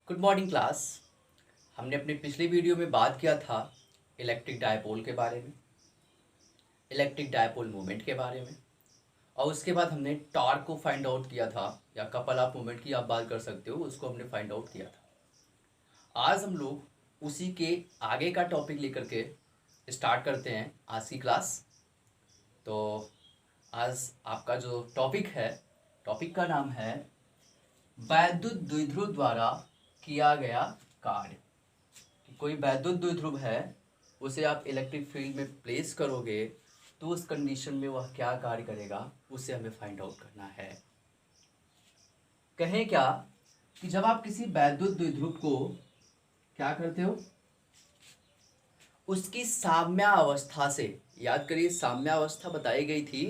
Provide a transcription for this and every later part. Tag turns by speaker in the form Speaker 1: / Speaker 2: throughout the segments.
Speaker 1: Good morning class. हमने अपनी पिछली वीडियो में बात किया था इलेक्ट्रिक डायपोल के बारे में, इलेक्ट्रिक डायपोल मोमेंट के बारे में, और उसके बाद हमने टॉर्क को फाइंड आउट किया था, या कपल ऑफ मोमेंट की आप बात कर सकते हो, उसको हमने फाइंड आउट किया था। आज हम लोग उसी के आगे का टॉपिक लेकर के स्टार्ट करते हैं आज की क्लास। तो आज आपका जो टॉपिक है, टॉपिक का नाम है वैद्युत द्विध्रुव द्वारा किया गया कार्य। कोई वैद्युत द्विध्रुव है, उसे आप इलेक्ट्रिक फील्ड में प्लेस करोगे तो उस कंडीशन में वह क्या कार्य करेगा, उसे हमें फाइंड आउट करना है। कहें क्या कि जब आप किसी वैद्युत द्विध्रुव को क्या करते हो, उसकी साम्यावस्था से, याद करिए साम्यावस्था बताई गई थी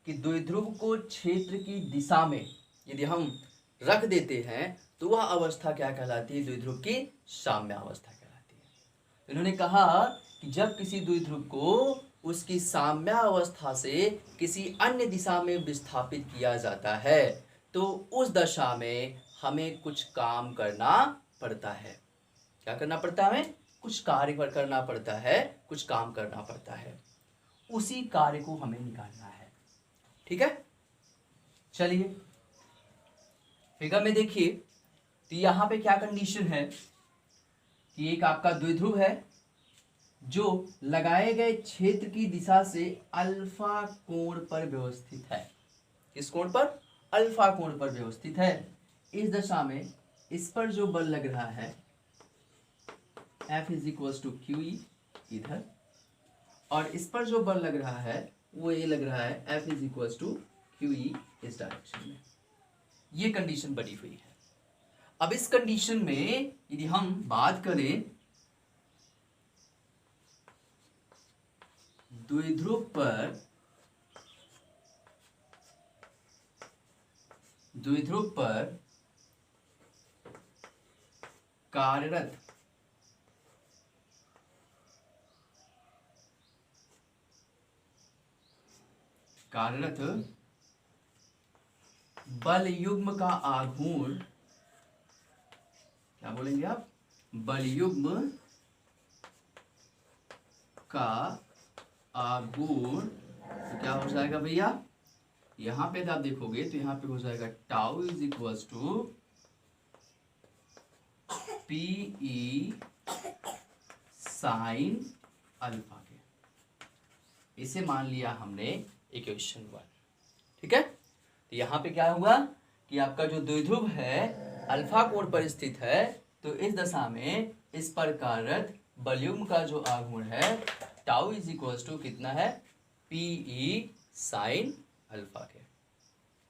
Speaker 1: कि द्विध्रुव को क्षेत्र की दिशा में यदि हम रख देते हैं तो वह अवस्था क्या कहलाती है, द्विध्रुव की साम्यावस्था कहलाती है। इन्होंने कहा कि जब किसी द्विध्रुव को उसकी साम्यावस्था से किसी अन्य दिशा में विस्थापित किया जाता है तो उस दशा में हमें कुछ काम करना पड़ता है। क्या करना पड़ता है? हमें कुछ कार्य करना पड़ता है, कुछ काम करना पड़ता है। उसी कार्य को हमें निकालना है। ठीक है, चलिए फिगर में देखिए। तो यहां पे क्या कंडीशन है कि एक आपका द्विध्रुव है जो लगाए गए क्षेत्र की दिशा से अल्फा कोण पर व्यवस्थित है। किस कोण पर? अल्फा कोण पर व्यवस्थित है। इस दशा में इस पर जो बल लग रहा है F is equal to q E इधर, और इस पर जो बल लग रहा है वो ये लग रहा है F is equal to q E इस डायरेक्शन में। ये कंडीशन बनी हुई है। अब इस कंडीशन में यदि हम बात करें द्विध्रुव पर कार्यरत बल युग्म का आघूर्ण, क्या बोलेंगे आप? बल युग्म का आघूर्ण तो क्या हो जाएगा भैया? यहां पे आप देखोगे तो यहां पे हो जाएगा tau is equal to p E sine alpha के। इसे मान लिया हमने इक्वेशन 1। ठीक है, तो यहां पे क्या हुआ कि आपका जो द्विध्रुव है अल्फा कोण पर स्थित है, तो इस दशा में इस पर कार्यरत बलयुग्म का जो आघूर्ण है टाउ इज इक्वल टू कितना है? पी ई साइन अल्फा के।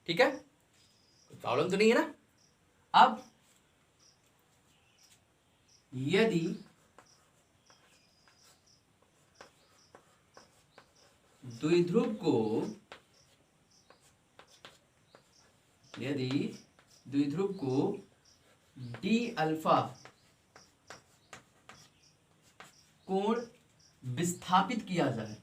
Speaker 1: ठीक है, कोई प्रॉब्लम तो नहीं है ना? अब यदि द्विध्रुव को डी अल्फा कोण विस्थापित किया जाए,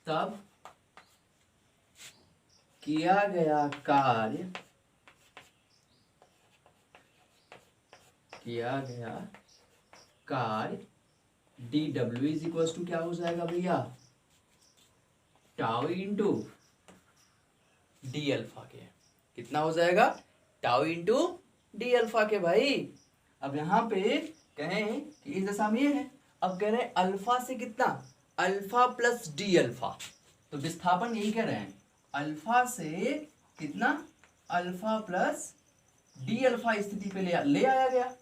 Speaker 1: तब किया गया कार्य d W is equal to क्या हो जाएगा भैया? टाउ इंटू डी अल्फा के। कितना हो जाएगा? टाउ इंटू डी अल्फा के भाई। अब यहां पे कहें कि इस दशा में ये है, अब कह रहे हैं अल्फा से कितना? Alpha plus D alpha. तो विस्थापन यही कह रहे हैं, अल्फा से कितना? अल्फा प्लस डी अल्फा स्थिति पे ले आया गया।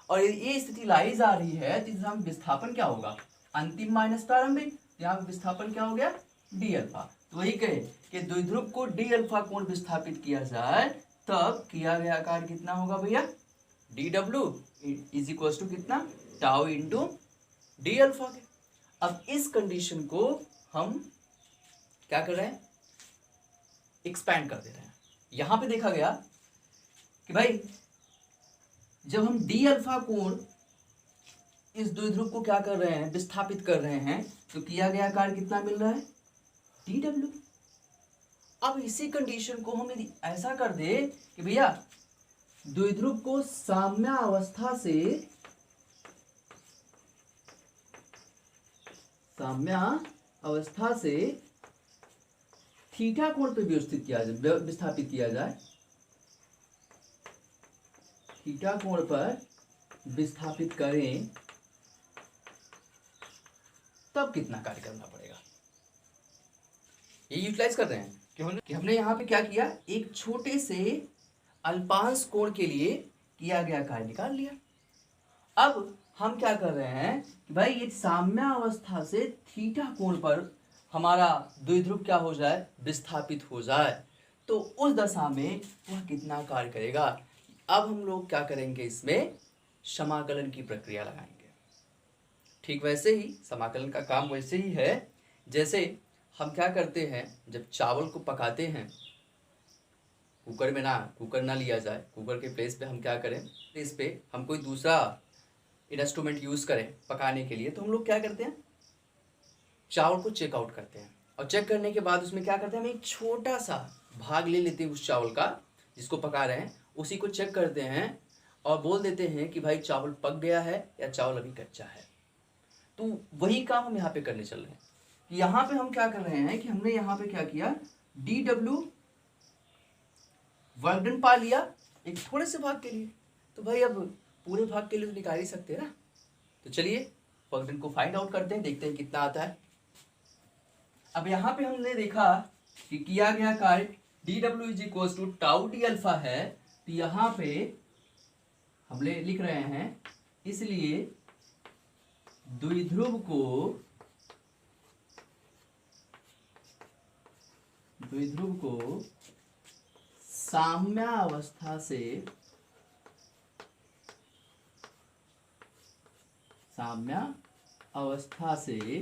Speaker 1: और ये स्थिति लाई जा रही है तो हम विस्थापन क्या होगा? अंतिम माइनस प्रारंभिक। यहाँ विस्थापन क्या हो गया? D alpha. तो वही कहे कि द्विध्रुव को डी अल्फा कोण विस्थापित किया जाए तब किया गया कार्य कितना होगा भैया? D W is equal to कितना? टाउ इंटू डी अल्फा के। अब इस कंडीशन को हम क्या कर रहे हैं? एक्सपैंड कर दे रहे हैं। यहां पे देखा गया कि भाई जब हम डी अल्फा कोण इस द्विध्रुव को क्या कर रहे हैं, विस्थापित कर रहे हैं, तो किया गया कार्य कितना मिल रहा है, डी डब्ल्यू। अब इसी कंडीशन को हम यदि ऐसा कर दे कि भैया द्विध्रुव को साम्यावस्था से थीटा कोण पर विस्थापित किया जाए, थीटा कोण पर विस्थापित करें, तब कितना कार्य करना पड़ेगा, ये यूटिलाइज कर रहे हैं कि हमने यहाँ पे क्या किया, एक छोटे से अल्पांश कोण के लिए किया गया कार्य निकाल लिया। अब हम क्या कर रहे हैं कि भाई ये साम्यावस्था से थीटा कोण पर हमारा द्विध्रुव क्या हो जाए, विस्थापित हो जाए, तो उस दशा में वह कितना कार्य करेगा। अब हम लोग क्या करेंगे, इसमें समाकलन की प्रक्रिया लगाएंगे। ठीक वैसे ही समाकलन का काम वैसे ही है जैसे हम क्या करते हैं, जब चावल को पकाते हैं, कुकर ना लिया जाए, कुकर के प्लेस पे हम क्या करें, इस पे हम कोई दूसरा इंस्ट्रूमेंट यूज़ करें पकाने के लिए, तो हम लोग क्या करते हैं, चावल को चेक आउट करते हैं, और चेक करने के बाद उसमें क्या करते हैं, हम एक छोटा सा भाग ले लेते हैं उस चावल का जिसको पका रहे हैं, उसी को चेक करते हैं और बोल देते हैं कि भाई चावल पक गया है या चावल अभी कच्चा है। तो वही काम हम यहाँ पे करने चल रहे हैं। यहाँ पे हम क्या कर रहे हैं कि हमने यहाँ पे क्या किया, डी डब्ल्यू वर्क डन पा लिया एक थोड़े से भाग के लिए, तो भाई अब पूरे भाग के लिए तो निकाल ही सकते हैं ना। तो चलिए वर्क डन को फाइंड आउट करते हैं, देखते हैं कितना आता है। अब यहाँ पे हमने देखा कि किया गया कार्य d W is equal to tau d alpha है, तो यहाँ पे हम लिख रहे हैं, इसलिए द्विध्रुव को साम्यावस्था से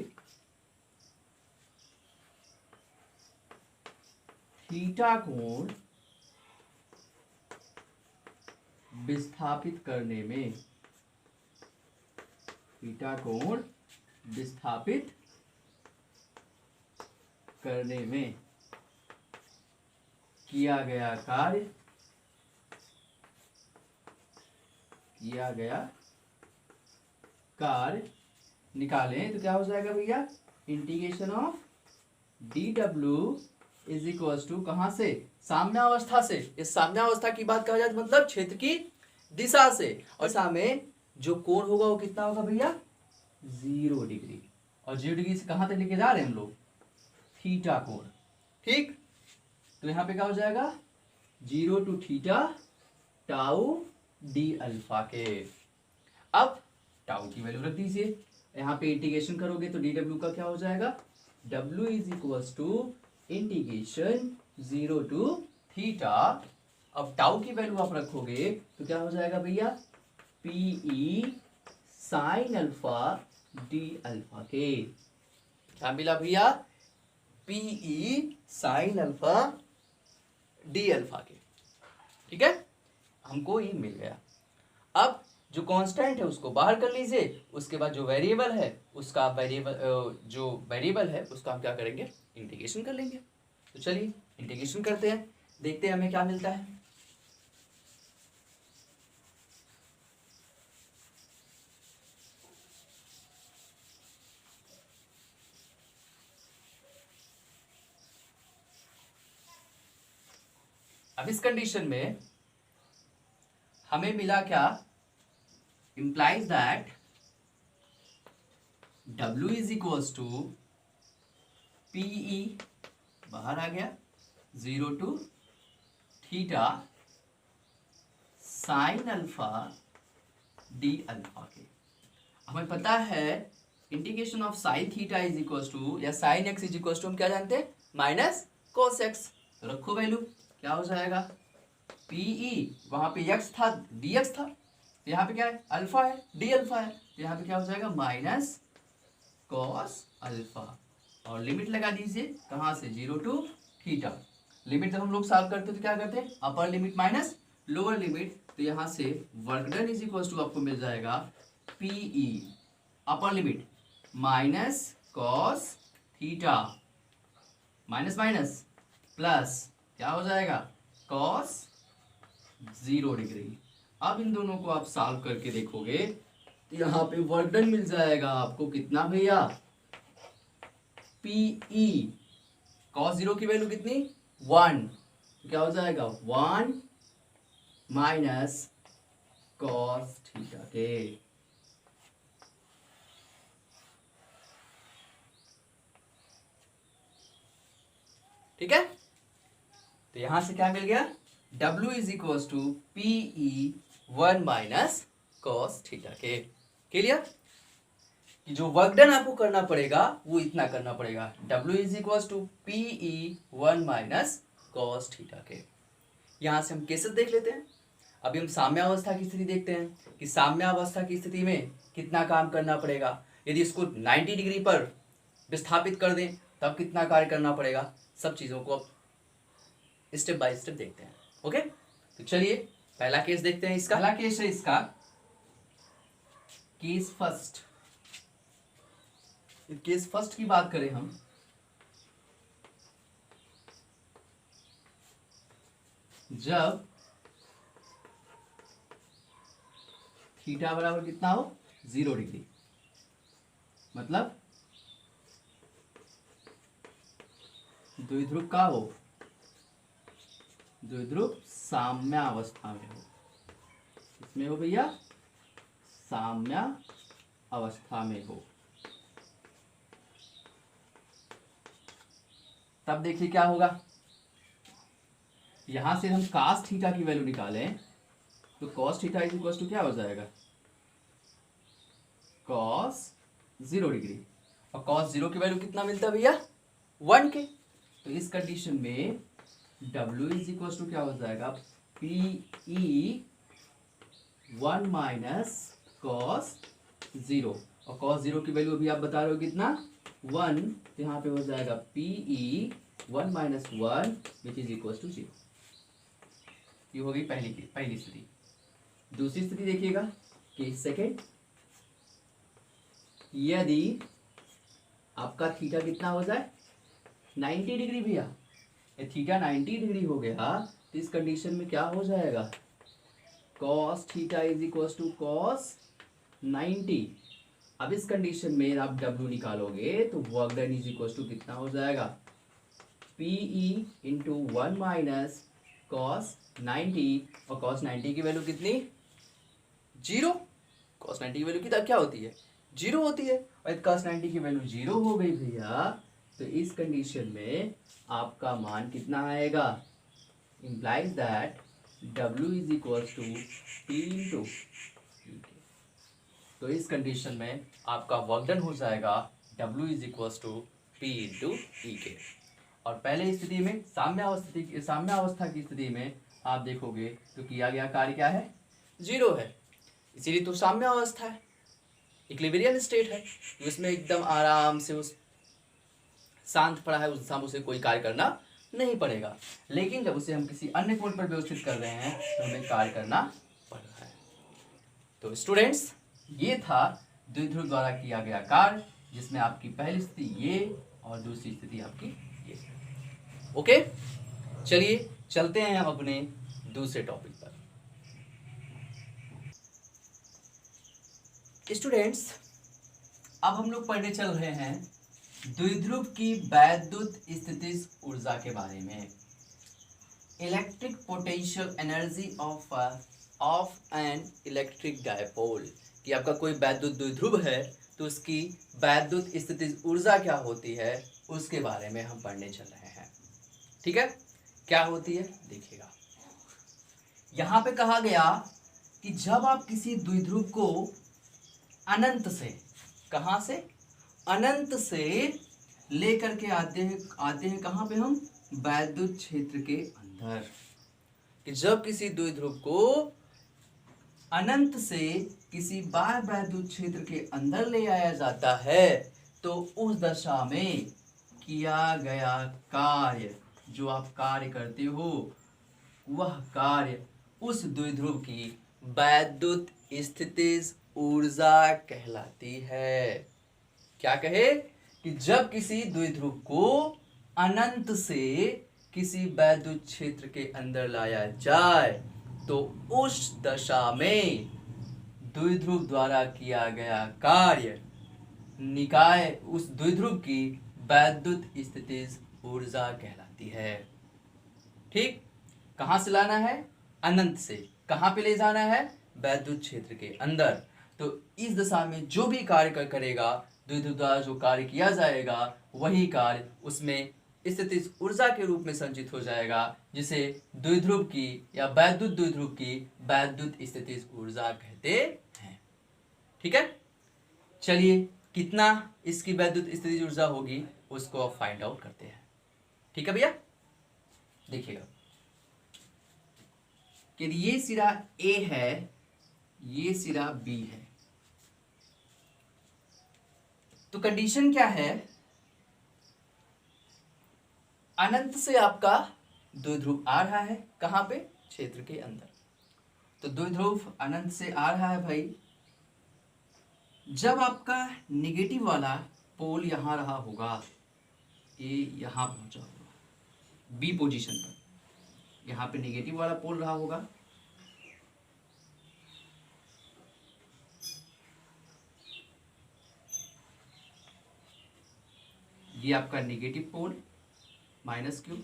Speaker 1: थीटा कोण विस्थापित करने में, थीटा कोण विस्थापित करने में किया गया कार्य निकालें, तो क्या हो जाएगा भैया, integration of d W is equal to कहाँ से, साम्यावस्था से। इस साम्यावस्था की बात कहा जाए तो मतलब क्षेत्र की दिशा से, और दिशा में जो कोण होगा वो कितना होगा भैया, 0 डिग्री, और 0 डिग्री से कहाँ तक लेके जा रहे हैं हम लोग, थीटा कोण। ठीक, तो यहाँ पे क्या हो जाएगा, 0 to theta tau d alpha के। अब टाउ की वैल्यू रख दीजिए, यहाँ पे इंटीग्रेशन करोगे तो डी डब्ल्यू का क्या हो जाएगा, W is equal to integration 0 to theta. अब टाउ की वैल्यू आप रखोगे तो क्या हो जाएगा भैया, p E sine alpha D alpha के। क्या मिला भैया, p E sine alpha D alpha के। ठीक है, हमको ये मिल गया। अब जो कांस्टेंट है उसको बाहर कर लीजिए, उसके बाद जो वेरिएबल है उसका हम क्या करेंगे, इंटीग्रेशन कर लेंगे। तो चलिए इंटीग्रेशन करते हैं, देखते हैं हमें क्या मिलता है। अब इस कंडीशन में हमें मिला क्या, implies that W is equals to PE बाहर आ गया 0 to theta sine alpha D alpha के। हमें पता है integration of sine theta is equal to या sine X is equal to हम क्या जानते हैं, माइनस कोस एक्स। तो रखो वैल्यू, क्या हो जाएगा, पीई वहां पे एक्स था, डी एक्स था, यहाँ पे क्या है, अल्फा है, डी अल्फा है, तो यहाँ पे क्या हो जाएगा, माइनस कॉस अल्फा, और लिमिट लगा दीजिए कहाँ से, 0 टू थीटा। लिमिट जब हम लोग सॉल्व करते हैं तो क्या करते हैं, upper limit minus lower limit, तो यहाँ से work done is equal to आपको मिल जाएगा p E upper limit minus cos theta minus minus plus क्या हो जाएगा कॉस 0 डिग्री। अब इन दोनों को आप सॉल्व करके देखोगे तो यहाँ पे वर्क डन मिल जाएगा आपको कितना भैया, पीई कॉस 0 की वैल्यू कितनी 1, तो क्या हो जाएगा 1 माइनस कॉस थीटा के। ठीक है, तो यहां से क्या मिल गया W is equal to p E 1 minus cos theta के। क्लियर कि जो वर्क डन आपको करना पड़ेगा वो इतना करना पड़ेगा, W is equal to p E 1 minus cos theta के। यहां से हम केसेस देख लेते हैं। अभी हम साम्यावस्था की स्थिति देखते हैं कि साम्यावस्था की स्थिति में कितना काम करना पड़ेगा। यदि इसको 90 डिग्री पर विस्थापित कर दें तब कितना कार्य करना पड़ेगा, सब चीजों को अब स्टेप बाय स्टेप देखते हैं। ओके, तो चलिए पहला केस देखते हैं। इसका पहला केस है इसका केस फर्स्ट। केस फर्स्ट की बात करें हम, जब थीटा बराबर कितना हो 0 डिग्री, मतलब द्विध्रुव का हो, द्विध्रुव साम्यावस्था में हो। इसमें हो भैया साम्या अवस्था में हो। तब देखिए क्या होगा, यहां से हम cos थीटा की वैल्यू निकालें तो cos theta is equal to क्या हो जाएगा cos 0 डिग्री, और cos 0 की वैल्यू कितना मिलता है भैया 1 के। तो इस कंडीशन में W इज इक्वल टू क्या हो जाएगा पीई 1 माइनस कॉस 0, और cos 0 की वैल्यू अभी आप बता रहे हो कितना 1, तो यहाँ पे हो जाएगा p E 1 minus 1 which is equal to 0। ये हो गई पहली स्थिति। दूसरी स्थिति देखिएगा केस सेकेंड, यदि आपका थीटा कितना हो जाए 90 डिग्री भैया, थीटा 90 डिग्री हो गया तो इस कंडीशन में क्या हो जाएगा cos theta is equal to cos 90। अब इस कंडीशन में आप W निकालोगे तो work done is equal to कितना हो जाएगा PE इंटू 1 माइनस cos 90, और cos 90 की वैल्यू कितनी 0। cos 90 की वैल्यू कितना क्या होती है 0 होती है, और cos 90 की वैल्यू 0 हो गई भैया, तो इस कंडीशन में आपका मान कितना आएगा, implies that W is equals to P into E। तो इस कंडीशन में आपका वर्क डन हो जाएगा W is equals to P into E के। और पहले स्थिति में साम्यावस्था की स्थिति में आप देखोगे तो किया गया कार्य क्या है 0 है, इसीलिए तो साम्यावस्था है, इक्विलिब्रियम स्टेट है, उसमें एकदम आराम से उस शांत पड़ा है, उस समय उसे कोई कार्य करना नहीं पड़ेगा। लेकिन जब उसे हम किसी अन्य कोण पर व्यवस्थित कर रहे हैं तो हमें कार्य करना पड़ रहा है। तो स्टूडेंट्स, ये था द्विध्रुव द्वारा किया गया कार्य, जिसमें आपकी पहली स्थिति ये और दूसरी स्थिति आपकी ये। ओके, चलिए चलते हैं अपने दूसरे टॉपिक पर। स्टूडेंट्स, अब हम लोग पढ़ने चल रहे हैं द्विध्रुव की वैद्युत स्थितिज ऊर्जा के बारे में, electric potential energy of an electric dipole. कि आपका कोई वैद्युत द्विध्रुव है तो उसकी वैद्युत स्थितिज ऊर्जा क्या होती है उसके बारे में हम पढ़ने चल रहे हैं। ठीक है, क्या होती है देखिएगा। यहां पे कहा गया कि जब आप किसी द्विध्रुव को अनंत से, कहां से अनंत से लेकर के आते हैं कहां पे हम वैद्युत क्षेत्र के अंदर, कि जब किसी द्विध्रुव को अनंत से किसी बाह्य वैद्युत क्षेत्र के अंदर ले आया जाता है तो उस दशा में किया गया कार्य, जो आप कार्य करते हो वह कार्य उस द्विध्रुव की वैद्युत स्थितिज ऊर्जा कहलाती है। क्या कहे कि जब किसी द्विध्रुव को अनंत से किसी वैद्युत क्षेत्र के अंदर लाया जाए तो उस दशा में द्विध्रुव द्वारा किया गया कार्य निकाय उस द्विध्रुव की वैद्युत स्थितिज ऊर्जा कहलाती है। ठीक, कहां से लाना है? अनंत से। कहां पे ले जाना है? वैद्युत क्षेत्र के अंदर। तो इस दशा में जो भी कार्य करेगा, द्विध्रुव द्वारा जो कार्य किया जाएगा वही कार्य उसमें स्थितिज ऊर्जा के रूप में संचित हो जाएगा, जिसे द्विध्रुव की या वैद्युत द्विध्रुव की वैद्युत स्थितिज ऊर्जा कहते हैं। ठीक है, चलिए कितना इसकी वैद्युत स्थितिज ऊर्जा होगी उसको अब फाइंड आउट करते हैं। ठीक है भैया, देखिएगा कि ये सिरा ए है, ये सिरा बी है, तो कंडीशन क्या है? अनंत से आपका द्विध्रुव आ रहा है, कहां पे? क्षेत्र के अंदर। तो द्विध्रुव अनंत से आ रहा है भाई। जब आपका निगेटिव वाला पोल यहां रहा होगा, ए यहां पहुंचा होगा बी पोजीशन पर, यहां पे निगेटिव वाला पोल रहा होगा, ये आपका निगेटिव पोल माइनस क्यू,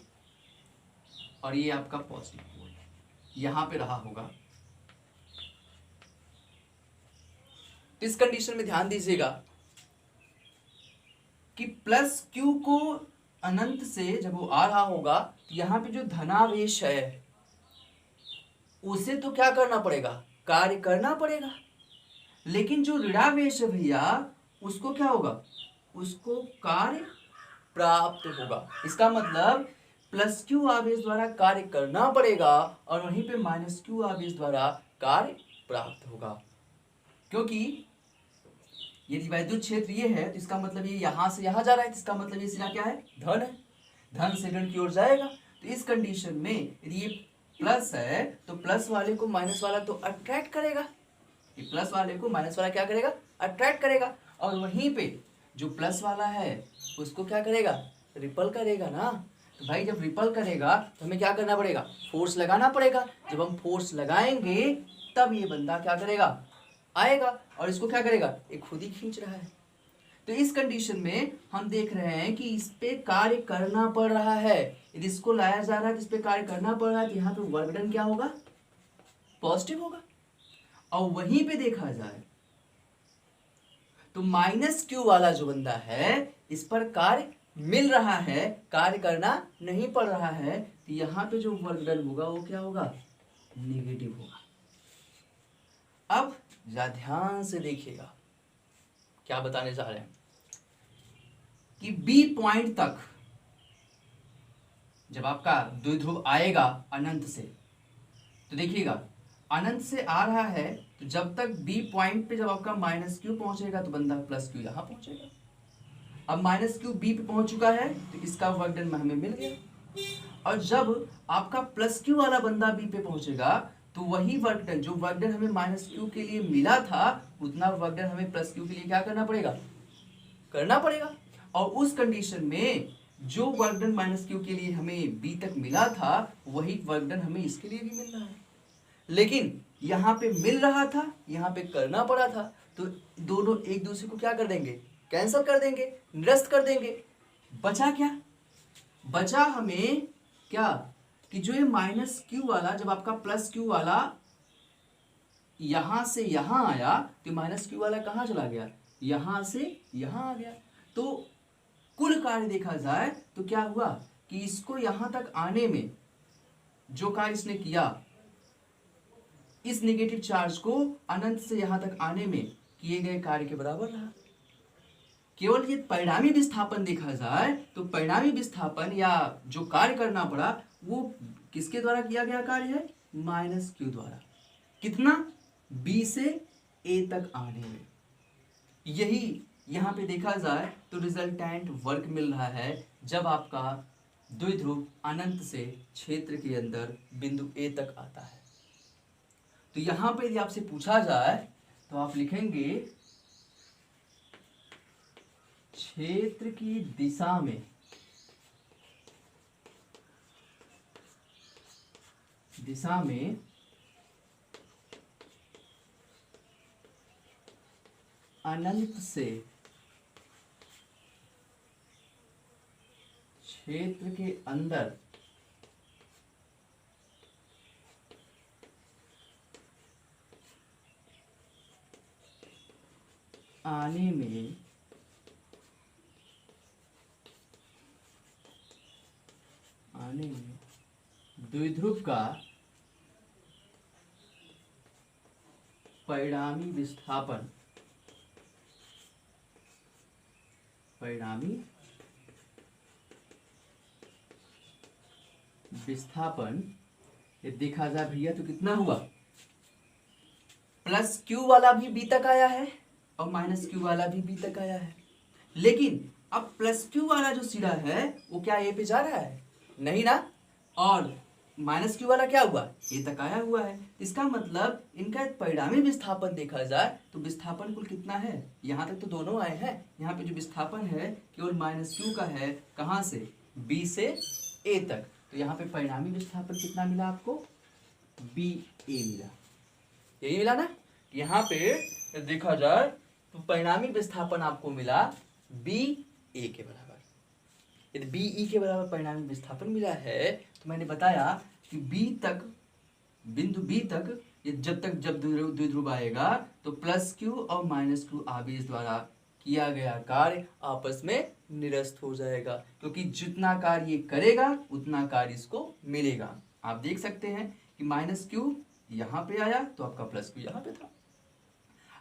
Speaker 1: और ये आपका पॉजिटिव पोल यहां पे रहा होगा। तो इस कंडीशन में ध्यान दीजिएगा कि प्लस क्यू को अनंत से जब वो आ रहा होगा तो यहां पे जो धनावेश है उसे तो क्या करना पड़ेगा? कार्य करना पड़ेगा। लेकिन जो ऋणावेश है भैया उसको क्या होगा? उसको कार्य प्राप्त होगा। इसका मतलब प्लस क्यू आवेश द्वारा कार्य करना पड़ेगा और वहीं पे माइनस क्यू आवेश द्वारा कार्य प्राप्त होगा। क्योंकि यदि वैद्युत क्षेत्र ये है तो इसका मतलब ये यहां से यहां जा रहा है, तो इसका मतलब ये सिरा क्या है? धन है, धन से ऋण की ओर जाएगा। तो इस कंडीशन में यदि ये प्लस है तो प्लस वाले को माइनस वाला तो अट्रैक्ट करेगा, ये प्लस वाले को माइनस वाला क्या करेगा? अट्रैक्ट करेगा। और वहीं पे जो प्लस वाला है उसको क्या करेगा? रिपल करेगा ना। तो भाई जब रिपल करेगा तो हमें क्या करना पड़ेगा? फोर्स लगाना पड़ेगा। जब हम फोर्स लगाएंगे तब ये बंदा क्या करेगा? आएगा, और इसको क्या करेगा? ये खुद ही खींच रहा है। तो इस कंडीशन में हम देख रहे हैं कि इस पे कार्य करना पड़ रहा है। यदि इसको लाया जा रहा है, इस पे कार्य करना पड़ रहा है, तो यहाँ पे वर्क डन क्या होगा? पॉजिटिव होगा। और वहीं पे देखा जाए तो माइनस क्यू वाला जो बंदा है इस पर कार्य मिल रहा है, कार्य करना नहीं पड़ रहा है, तो यहां पे जो वर्क डन होगा वो क्या होगा? नेगेटिव होगा। अब जरा ध्यान से देखिएगा क्या बताने जा रहे हैं कि बी पॉइंट तक जब आपका द्विध्रुव आएगा अनंत से, तो देखिएगा अनंत से आ रहा है, तो जब तक बी पॉइंट पे जब आपका माइनस क्यू पहुंचेगा तो बंदा प्लस क्यू यहां पहुंचेगा। अब माइनस क्यू बी पे पहुंच चुका है तो इसका वर्क डन हमें मिल गया। और जब आपका प्लस क्यू वाला बंदा बी पे पहुंचेगा तो वही वर्क डन, जो वर्क डन हमें माइनस क्यू के लिए मिला था उतना वर्क डन हमें प्लस क्यू के लिए क्या करना पड़ेगा? करना पड़ेगा। और उस कंडीशन में जो वर्क डन माइनस क्यू के लिए हमें बी तक मिला था वही वर्क डन हमें इसके लिए भी मिल रहा है। लेकिन यहाँ पे मिल रहा था, यहाँ पे करना पड़ा था, तो दोनों एक दूसरे को क्या कर देंगे? कैंसिल कर देंगे, निरस्त कर देंगे। बचा क्या? बचा हमें क्या कि जो ये माइनस क्यू वाला जब आपका प्लस क्यू वाला यहां से यहां आया तो माइनस क्यू वाला कहां चला गया? यहां से यहां आ गया। तो कुल कार्य देखा जाए तो क्या हुआ कि इसको यहां तक आने में जो कार्य इसने किया, इस नेगेटिव चार्ज को अनंत से यहां तक आने में किए गए कार्य के बराबर रहा। केवल ये परिणामी विस्थापन देखा जाए तो परिणामी विस्थापन या जो कार्य करना पड़ा वो किसके द्वारा किया गया कार्य है? माइनस क्यू द्वारा। कितना? बी से ए तक आने में। यही यहां पे देखा जाए तो रिजल्टेंट वर्क मिल रहा है जब आपका द्विध्रुव अनंत से क्षेत्र के अंदर बिंदु ए तक आता है। तो यहां पे यदि आपसे पूछा जाए तो आप लिखेंगे क्षेत्र की दिशा में अनंत से क्षेत्र के अंदर आने में द्विध्रुव का परिणामी विस्थापन ये देखा जाए भैया तो कितना हुआ, प्लस क्यू वाला भी बी तक आया है और माइनस क्यू वाला भी बी तक आया है। लेकिन अब प्लस क्यू वाला जो सिरा है वो क्या ए पे जा रहा है? नहीं ना। और माइनस क्यू वाला क्या हुआ? ए तक आया हुआ है। इसका मतलब इनका परिणामी विस्थापन देखा जाए तो विस्थापन कुल कितना है? यहाँ तक तो दोनों आए हैं, यहाँ पे जो विस्थापन है केवल माइनस क्यू का है। कहाँ से? बी से ए तक। तो यहाँ पे परिणामी विस्थापन कितना मिला आपको? बी ए मिला। यही मिला ना। यहाँ पे देखा जाए तो परिणामी विस्थापन आपको मिला बी ए के बराबर। यदि बी ई के बराबर परिणामी विस्थापन मिला है तो मैंने बताया कि बी तक, बिंदु बी तक जब द्विध्रुव आएगा तो प्लस क्यू और माइनस क्यू आवेश द्वारा किया गया कार्य आपस में निरस्त हो जाएगा, क्योंकि जितना कार्य ये करेगा उतना कार्य इसको मिलेगा। आप देख सकते हैं कि माइनस क्यू यहाँ पे आया तो आपका प्लस क्यू यहाँ पे था।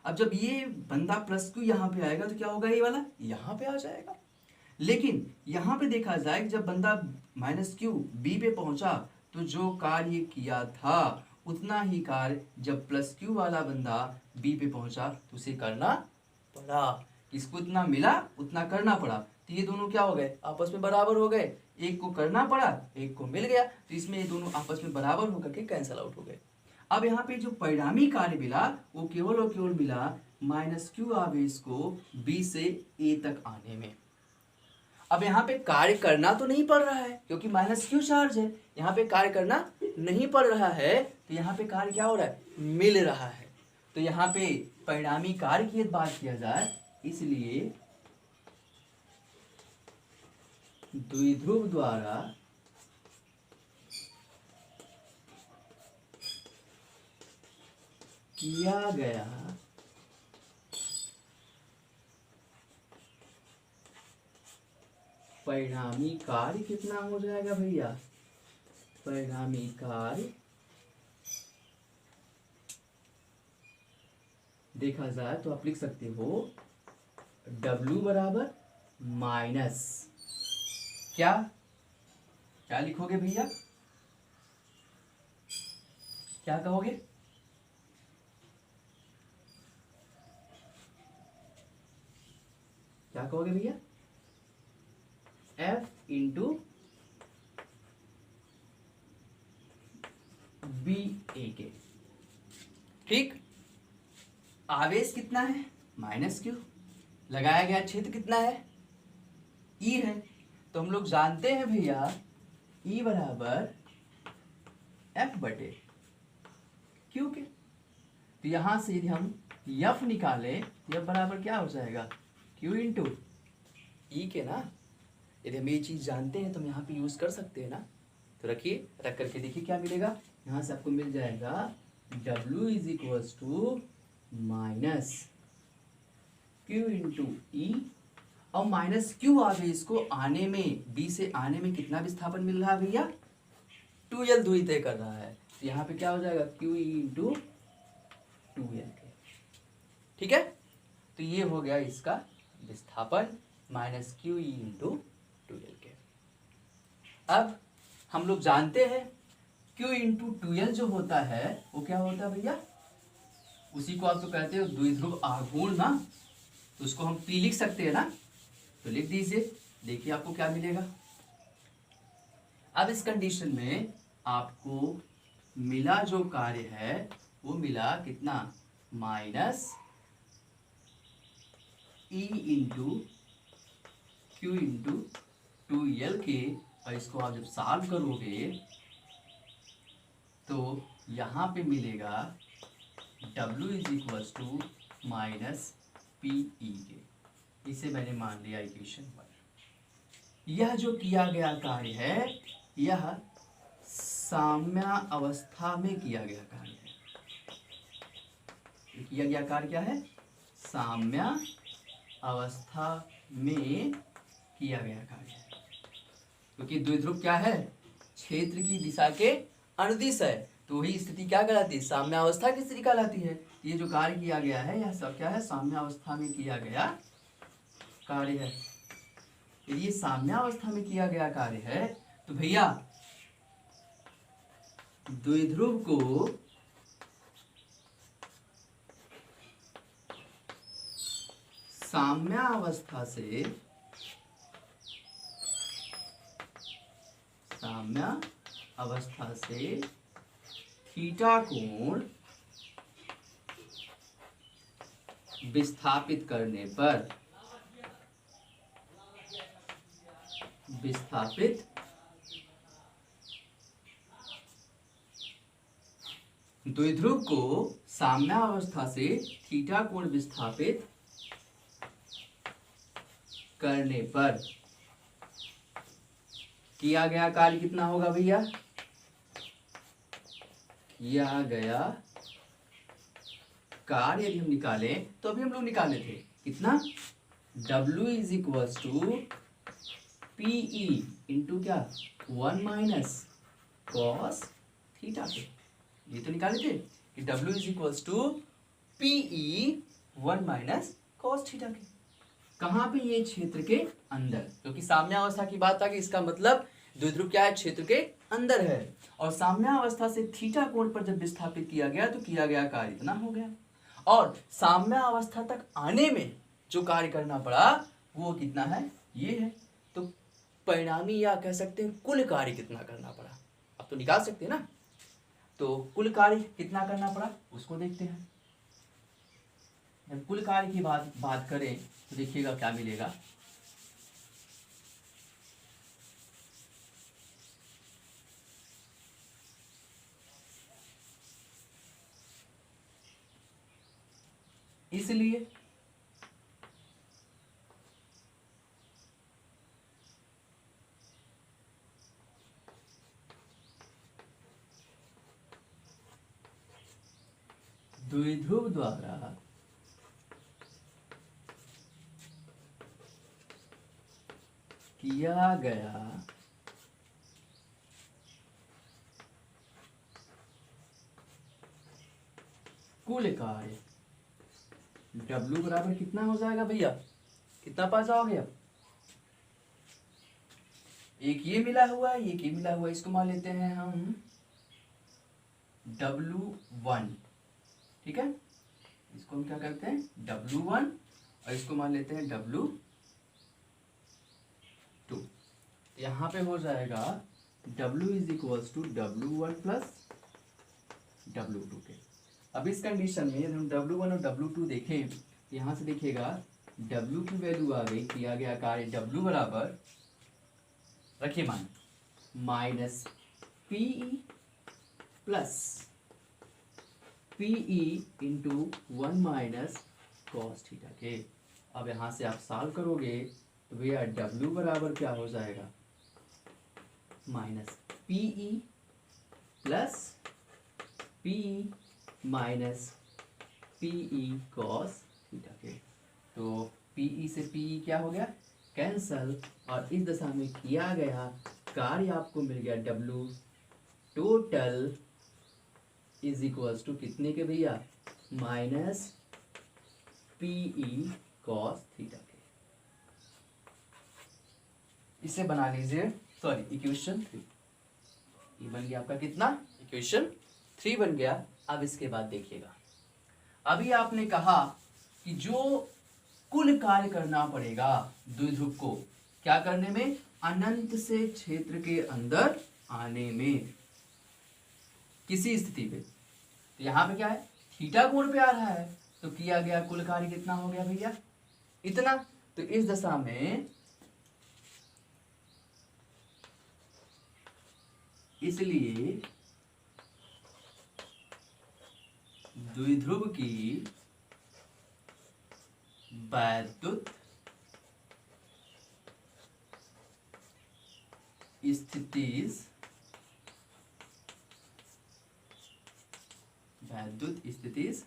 Speaker 1: अब जब ये बंदा प्लस क्यू यहाँ पे आएगा तो क्या होगा? ये वाला यहाँ पे आ जाएगा। लेकिन यहाँ पे देखा जाए जब बंदा माइनस क्यू बी पे पहुंचा तो जो कार्य किया था उतना ही कार्य जब प्लस क्यू वाला बंदा बी पे पहुंचा तो उसे करना पड़ा। इसको इतना मिला उतना करना पड़ा। तो ये दोनों क्या हो गए? आपस में बराबर हो गए। एक को करना पड़ा, एक को मिल गया, तो इसमें ये दोनों आपस में बराबर होकर के कैंसल आउट हो गए। अब यहाँ पे जो परिणामी कार्य मिला वो केवल और केवल मिला माइनस क्यू आवेश को बी से ए तक आने में। अब यहाँ पे कार्य करना तो नहीं पड़ रहा है क्योंकि माइनस क्यू चार्ज है। यहाँ पे कार्य करना नहीं पड़ रहा है तो यहाँ पे कार्य क्या हो रहा है? मिल रहा है। तो यहाँ पे परिणामी कार्य की बात किया जाए इसलिए द्विध्रुव द्वारा किया गया परिणामी कार्य कितना हो जाएगा भैया? परिणामी कार्य देखा जाए तो आप लिख सकते हो W बराबर माइनस क्या लिखोगे भैया? क्या कहोगे? क्या कहोगे भैया? F इंटू बी ए के। ठीक। आवेश कितना है? Minus Q. लगाया गया क्षेत्र कितना है? ई है। तो हम लोग जानते हैं भैया ई बराबर एफ बटे क्यू के। तो यहां से यदि हम एफ निकालें तो एफ बराबर क्या हो जाएगा? क्यू इंटू ई के ना। यदि हम ये चीज जानते हैं तो हम यहाँ पे यूज कर सकते हैं ना। तो रखिए, रख करके देखिए क्या मिलेगा। यहाँ से आपको मिल जाएगा W is equals to minus Q into E और माइनस क्यू आवेश को आने में बी से आने में कितना विस्थापन मिल रहा है भैया? 2L दूरी तय कर रहा है। तो यहाँ पे क्या हो जाएगा? क्यू इंटू 2L के। ठीक है। तो ये हो गया इसका विस्थापन माइनस क्यू इंटू 2L के। अब हम लोग जानते हैं Q इंटू 2L जो होता है वो क्या होता है भैया? उसी को आप तो कहते हो द्विध्रुव आघूर्ण ना। तो उसको हम P लिख सकते हैं ना। तो लिख दीजिए, देखिए आपको क्या मिलेगा। अब इस कंडीशन में आपको मिला जो कार्य है वो मिला कितना, minus E into Q into 2L के। और इसको आप जब सॉल्व करोगे तो यहाँ पे मिलेगा W is equals to minus PE के। इसे मैंने मान लिया इक्वेशन 1। यह जो किया गया कार्य है यह साम्य अवस्था में किया गया कार्य है। किया गया कार्य क्या है, साम्य अवस्था में किया गया कार्य है। क्योंकि द्विध्रुव क्या है, क्षेत्र की दिशा के अनुदिश है, तो वही स्थिति क्या कहलाती है, साम्यावस्था की स्थिति कहलाती है। ये जो कार्य किया गया है यह सब क्या है, साम्यावस्था में किया गया कार्य है। यदि ये साम्यावस्था में किया गया कार्य है तो भैया द्विध्रुव को साम्यावस्था से थीटा कोण विस्थापित करने पर द्विध्रुव को साम्यावस्था से थीटा कोण विस्थापित करने पर किया गया कार्य कितना होगा भैया, किया गया कार्य यदि हम निकालें तो अभी हम लोग निकाले थे कितना, W is equals to PE into क्या, 1 माइनस कॉस थीटा के। ये तो निकाले थे कि W is equals to PE 1 minus cos theta के। कहाँ पे, ये क्षेत्र के अंदर, क्योंकि साम्यावस्था की बात आ गई, इसका मतलब द्विध्रुव क्या है, क्षेत्र के अंदर है। और साम्यावस्था से थीटा कोण पर जब विस्थापित किया गया तो किया गया कार्य इतना हो गया। और साम्यावस्था तक आने में जो कार्य करना पड़ा वो कितना है, ये है। तो परिणामी या कह सकते हैं कुल कार्य कितना करना पड़ा, अब तो निकाल सकते हैं ना। तो कुल कार्य कितना करना पड़ा उसको देखते हैं। जब कुल कार्य की बात करें तो देखिएगा क्या मिलेगा, इसलिए द्विध्रुव द्वारा किया गया कुल कार्य W बराबर कितना हो जाएगा भैया, कितना पास आओगे अब, एक ये मिला हुआ है, एक ये मिला हुआ है, इसको मान लेते हैं हम W1, ठीक है। इसको हम क्या करते हैं W1 और इसको मान लेते हैं W2। यहाँ पे हो जाएगा W is equals to W1 plus W2 के। अब इस कंडीशन में यदि हम W1 और W2 देखें, यहाँ से देखिएगा W की वैल्यू आ गई, किया गया कार्य W बराबर, रखिए मान, minus PE plus PE into 1 minus cos theta के। अब यहाँ से आप सॉल्व करोगे तो भैया W बराबर क्या हो जाएगा, minus PE plus PE minus PE cos theta के। तो PE से PE क्या हो गया, कैंसल, और इस दशा में किया गया कार्य आपको मिल गया W total is equals to कितने के भैया, माइनस PE कॉस थीटा के। इसे बना लीजिए, सॉरी इक्वेशन 3। ये बन गया आपका कितना, इक्वेशन 3 बन गया। अब इसके बाद देखिएगा, अभी आपने कहा कि जो कुल कार्य करना पड़ेगा द्विध्रुव को क्या करने में, अनंत से क्षेत्र के अंदर आने में, किसी स्थिति पे। तो यहाँ पे क्या है, थीटा कोण पे आ रहा है, तो किया गया कुल कार्य कितना हो गया भैया, इतना। तो इस दशा में इसलिए द्विध्रुव की वैद्युत स्थितिज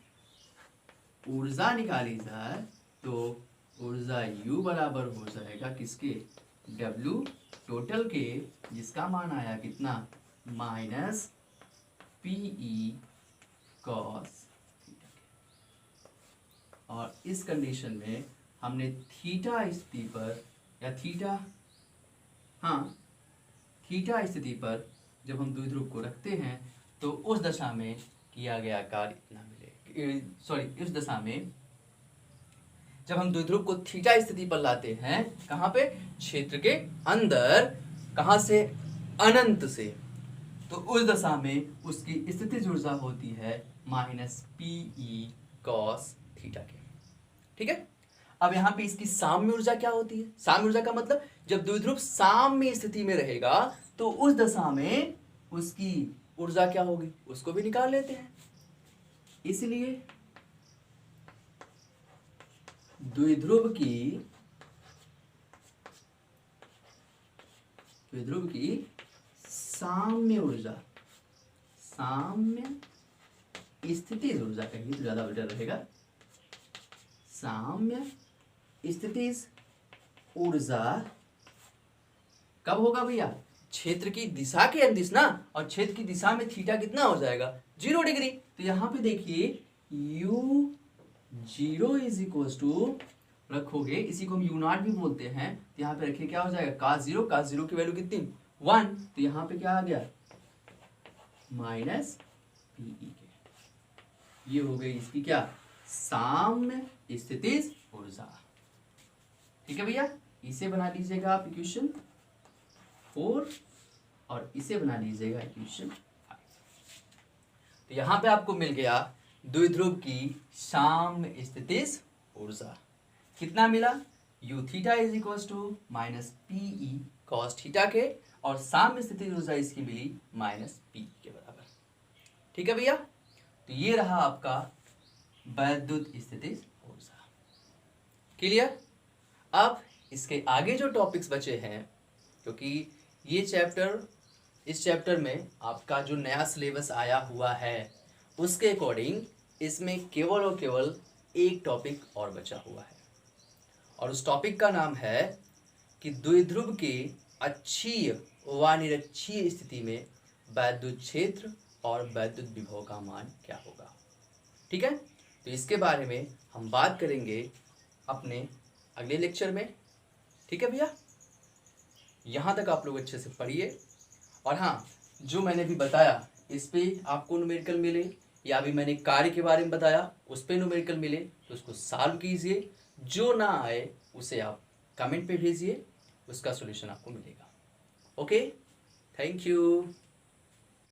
Speaker 1: ऊर्जा निकाली जाए तो ऊर्जा U बराबर हो जाएगा किसके, W टोटल के, जिसका मान आया कितना, माइनस PE कॉस थीटा। और इस कंडीशन में हमने थीटा स्थिति पर या थीटा स्थिति पर जब हम द्विध्रुव को रखते हैं तो उस दशा में किया गया कार्य इतना मिले, इस दशा में जब हम द्विध्रुव को थीटा स्थिति पर लाते हैं, कहाँ पे, क्षेत्र के अंदर, कहाँ से, अनंत से, तो उस दशा में उसकी स्थितिज ऊर्जा होती है माइनस PE कॉस थीटा के। ठीक है। अब यहाँ पे इसकी साम्य ऊर्जा क्या होती है, साम्य ऊर्जा का मतलब जब द्विध्रुव साम्य स्थिति में रहेगा तो उस दशा में उसकी ऊर्जा क्या होगी, उसको भी निकाल लेते हैं। इसलिए द्विध्रुव की साम्य ऊर्जा, साम्य स्थितिज ऊर्जा कहिए तो ज्यादा बेटर रहेगा, साम्य स्थितिज ऊर्जा कब होगा भैया, क्षेत्र की दिशा के अंदिश ना, और क्षेत्र की दिशा में थीटा कितना हो जाएगा, 0 डिग्री। तो यहाँ पे देखिए U0 इज इक्वल टू, रखोगे इसी को हम U0 भी बोलते हैं, तो यहाँ पे रखिए क्या हो जाएगा, cos 0 की वैल्यू कितनी, 1, तो यहाँ पे क्या आ गया, माइनस PE के। ये हो गई इसकी क्या, साम्य स्थितिज ऊर्जा। ठीक है भैया, इसे बना लीजिएगा आप इक्वेशन 4 और इसे बना लीजिएगा इक्वेशन 5। तो यहाँ पे आपको मिल गया द्विध्रुव की साम्य स्थितिज ऊर्जा, कितना मिला, U theta is equal to minus PE cos theta के, और साम्य स्थितिज ऊर्जा इसकी मिली माइनस PE के बराबर। ठीक है भैया, तो ये रहा आपका वैद्युत स्थितिज ऊर्जा। क्लियर। अब इसके आगे जो टॉपिक्स बचे हैं, क्योंकि ये इस चैप्टर में आपका जो नया सिलेबस आया हुआ है उसके अकॉर्डिंग इसमें केवल और केवल एक टॉपिक और बचा हुआ है, और उस टॉपिक का नाम है कि द्विध्रुव के अक्षीय व निरक्षीय स्थिति में वैद्युत क्षेत्र और वैद्युत विभव का मान क्या होगा। ठीक है, तो इसके बारे में हम बात करेंगे अपने अगले लेक्चर में। ठीक है भैया, यहाँ तक आप लोग अच्छे से पढ़िए, और हाँ, जो मैंने भी बताया इस पे आपको न्यूमेरिकल मिले, या अभी मैंने कार्य के बारे में बताया उस पे न्यूमेरिकल मिले, तो उसको सॉल्व कीजिए, जो ना आए उसे आप कमेंट पे भेजिए, उसका सॉल्यूशन आपको मिलेगा। Okay, thank you.